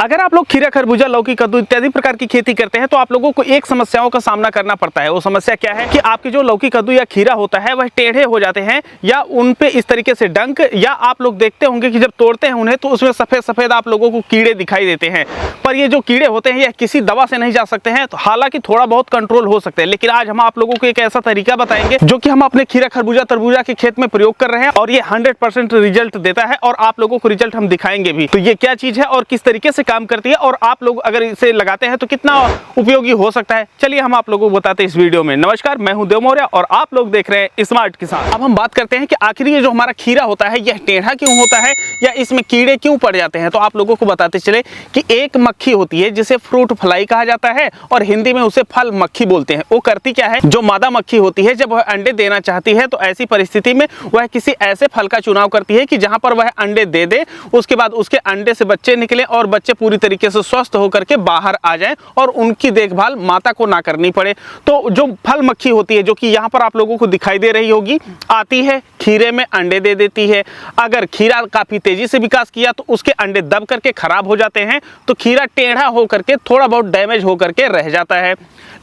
अगर आप लोग खीरा, खरबूजा, लौकी, कद्दू इत्यादि प्रकार की खेती करते हैं तो आप लोगों को एक समस्याओं का सामना करना पड़ता है। वो समस्या क्या है कि आपके जो लौकी, कद्दू या खीरा होता है वह टेढ़े हो जाते हैं या उन पे इस तरीके से डंक, या आप लोग देखते होंगे कि जब तोड़ते हैं उन्हें तो उसमें सफेद सफेद आप लोगों को कीड़े दिखाई देते हैं। पर ये जो कीड़े होते हैं यह किसी दवा से नहीं जा सकते हैं, तो हालांकि थोड़ा बहुत कंट्रोल हो सकते हैं। लेकिन आज हम आप लोगों को एक ऐसा तरीका बताएंगे जो कि हम अपने खीरा, खरबूजा, तरबूजा के खेत में प्रयोग कर रहे हैं और ये 100% रिजल्ट देता है और आप लोगों को रिजल्ट हम दिखाएंगे भी। तो ये क्या चीज है और किस तरीके से काम करती है और आप लोग अगर इसे लगाते हैं तो कितना उपयोगी हो सकता है, चलिए हम आप लोगों को बताते हैं इस वीडियो में। नमस्कार, मैं हूं देव मौर्य और आप लोग देख रहे हैं स्मार्ट किसान। अब हम बात करते हैं कि आखिर ये जो हमारा खीरा होता है यह टेढ़ा क्यों होता है या इसमें कीड़े क्यों पड़ जाते हैं। तो आप लोगों को बताते चले कि एक मक्खी होती है जिसे फ्रूट फ्लाई कहा जाता है और हिंदी में उसे फल मक्खी बोलते हैं। वो करती क्या है, जो मादा मक्खी होती है जब वह अंडे देना चाहती है तो ऐसी परिस्थिति में वह किसी ऐसे फल का चुनाव करती है कि जहां पर वह अंडे दे दे, उसके बाद उसके अंडे से बच्चे निकले और बच्चे पूरी तरीके से स्वस्थ होकर के बाहर आ जाएं और उनकी देखभाल माता को ना करनी पड़े। तो जो फल मक्खी होती है, जो कि यहाँ पर आप लोगों को दिखाई दे रही होगी, आती है खीरे में अंडे दे देती है। अगर खीरा काफी तेजी से विकास किया तो उसके अंडे दब करके खराब हो जाते हैं, तो खीरा टेढ़ा होकर के थोड़ा बहुत डैमेज होकर के रह जाता है।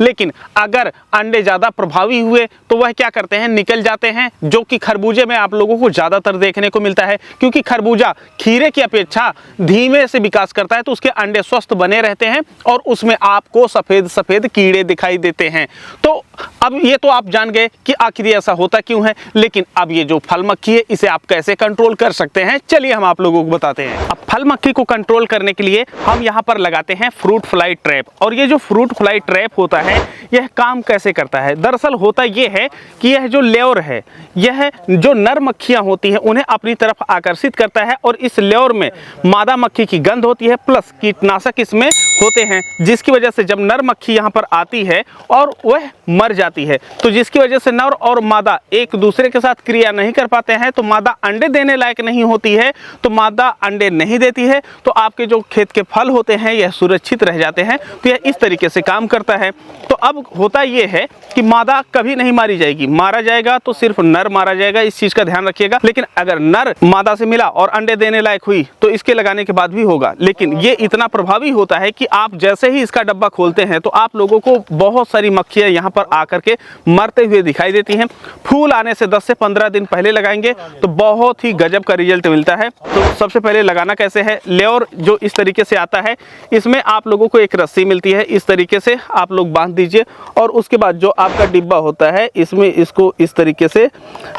लेकिन अगर अंडे ज्यादा प्रभावी हुए तो वह क्या करते हैं, निकल जाते हैं, जो कि खरबूजे में आप लोगों को ज्यादातर देखने को मिलता है। क्योंकि खरबूजा खीरे की अपेक्षा धीमे से विकास करता है तो उसके अंडे स्वस्थ बने रहते हैं और उसमें आपको सफेद सफेद कीड़े दिखाई देते हैं। तो अब ये तो आप जान गए कि आखिर ऐसा होता क्यों है। लेकिन अब ये जो फल मक्खी है इसे आप कैसे कंट्रोल कर सकते हैं, चलिए हम आप लोगों को बताते हैं। अब फल मक्खी को कंट्रोल करने के लिए हम यहाँ पर लगाते हैं फ्रूट फ्लाई ट्रैप। और ये जो फ्रूट फ्लाई ट्रैप होता है यह काम कैसे करता है, दरअसल होता यह है कि यह जो लेयर है, यह जो नर मक्खियां होती हैं उन्हें अपनी तरफ आकर्षित करता है और इस लेयर में मादा मक्खी की गंध होती है प्लस कीटनाशक इसमें होते हैं, जिसकी वजह से जब नर मक्खी यहाँ पर आती है और वह मर जाती है, तो जिसकी वजह से नर और मादा एक दूसरे के साथ क्रिया नहीं कर पाते हैं, तो मादा अंडे देने लायक नहीं होती है। तो मादा अंडे नहीं देती है तो आपके जो खेत के फल होते हैं यह सुरक्षित रह जाते हैं। तो यह इस तरीके से काम करता है। तो अब होता यह है कि मादा कभी नहीं मारी जाएगी, मारा जाएगा तो सिर्फ नर मारा जाएगा, इस चीज का ध्यान रखिएगा। लेकिन अगर नर मादा से मिला और अंडे देने लायक हुई तो इसके लगाने के बाद भी होगा। लेकिन ये इतना प्रभावी होता है कि आप जैसे ही इसका डब्बा खोलते हैं तो आप लोगों को बहुत सारी मक्खियां यहाँ पर आकर के मरते हुए दिखाई देती हैं। फूल आने से 10 से 15 दिन पहले लगाएंगे तो बहुत ही गजब का रिजल्ट मिलता है। तो सबसे पहले लगाना कैसे है, लेयर जो इस तरीके से आता है इसमें आप लोगों को एक रस्सी मिलती है, इस तरीके से आप लोग बांध दीजिए और उसके बाद जो आपका डिब्बा होता है इसमें इसको इस तरीके से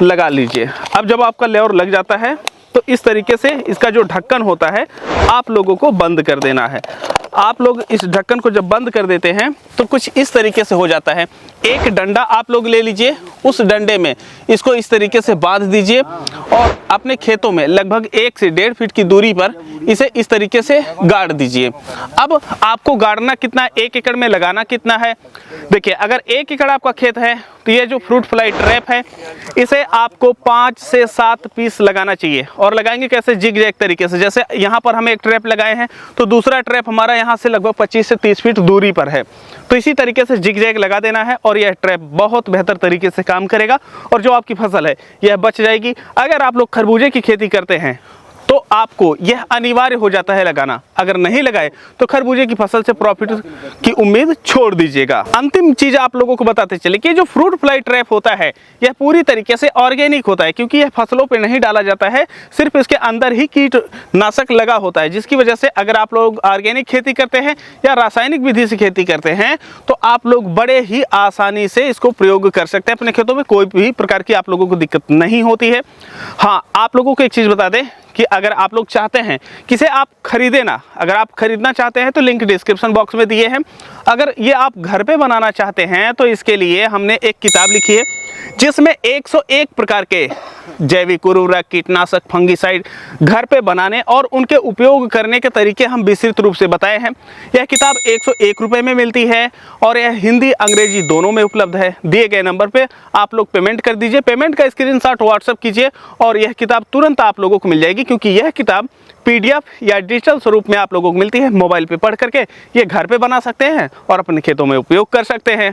लगा लीजिए। अब जब आपका लेयर लग जाता है तो इस तरीके से इसका जो ढक्कन होता है आप लोगों को बंद कर देना है। आप लोग इस ढक्कन को जब बंद कर देते हैं तो कुछ इस तरीके से हो जाता है। एक डंडा आप लोग ले लीजिए, उस डंडे में इसको इस तरीके से बांध दीजिए और अपने खेतों में लगभग 1 से 1.5 फीट की दूरी पर इसे इस तरीके से गाड़ दीजिए। अब आपको गाड़ना कितना, 1 एकड़ में लगाना कितना है, देखिए अगर 1 एकड़ आपका खेत है तो ये जो फ्रूट फ्लाई ट्रैप है इसे आपको 5 से 7 पीस लगाना चाहिए। और लगाएंगे कैसे, जिग जैग तरीके से। जैसे यहाँ पर हम एक ट्रैप लगाए हैं तो दूसरा ट्रैप हमारा यहाँ से लगभग 25 से 30 फीट दूरी पर है, तो इसी तरीके से जिग जैग लगा देना है और यह ट्रैप बहुत बेहतर तरीके से काम करेगा और जो आपकी फसल है यह बच जाएगी। अगर आप लोग खरबूजे की खेती करते हैं तो आपको यह अनिवार्य हो जाता है लगाना, अगर नहीं लगाए तो खरबूजे की फसल से प्रॉफिट की उम्मीद छोड़ दीजिएगा। अंतिम चीज आप लोगों को बताते चले कि जो फ्रूट फ्लाई ट्रैप होता है यह पूरी तरीके से ऑर्गेनिक होता है, क्योंकि यह फसलों पे नहीं डाला जाता है, सिर्फ इसके अंदर ही कीटनाशक लगा होता है, जिसकी वजह से अगर आप लोग ऑर्गेनिक खेती करते हैं या रासायनिक विधि से खेती करते हैं तो आप लोग बड़े ही आसानी से इसको प्रयोग कर सकते हैं अपने खेतों में, कोई भी प्रकार की आप लोगों को दिक्कत नहीं होती है। हाँ, आप लोगों को एक चीज बता दें कि अगर आप लोग चाहते हैं कि इसे आप खरीदे ना, अगर आप खरीदना चाहते हैं तो लिंक डिस्क्रिप्शन बॉक्स में दिए हैं। अगर ये आप घर पे बनाना चाहते हैं तो इसके लिए हमने एक किताब लिखी है जिसमें 101 प्रकार के जैविक उर्वरक, कीटनाशक, फंगिसाइड घर पे बनाने और उनके उपयोग करने के तरीके हम विस्तृत रूप से बताए हैं। यह किताब 101 रुपये में मिलती है और यह हिंदी अंग्रेजी दोनों में उपलब्ध है। दिए गए नंबर पे आप लोग पेमेंट कर दीजिए, पेमेंट का स्क्रीनशॉट व्हाट्सएप कीजिए और यह किताब तुरंत आप लोगों को मिल जाएगी, क्योंकि यह किताब PDF या डिजिटल स्वरूप में आप लोगों को मिलती है। मोबाइल पे पढ़ करके ये घर पे बना सकते हैं और अपने खेतों में उपयोग कर सकते हैं।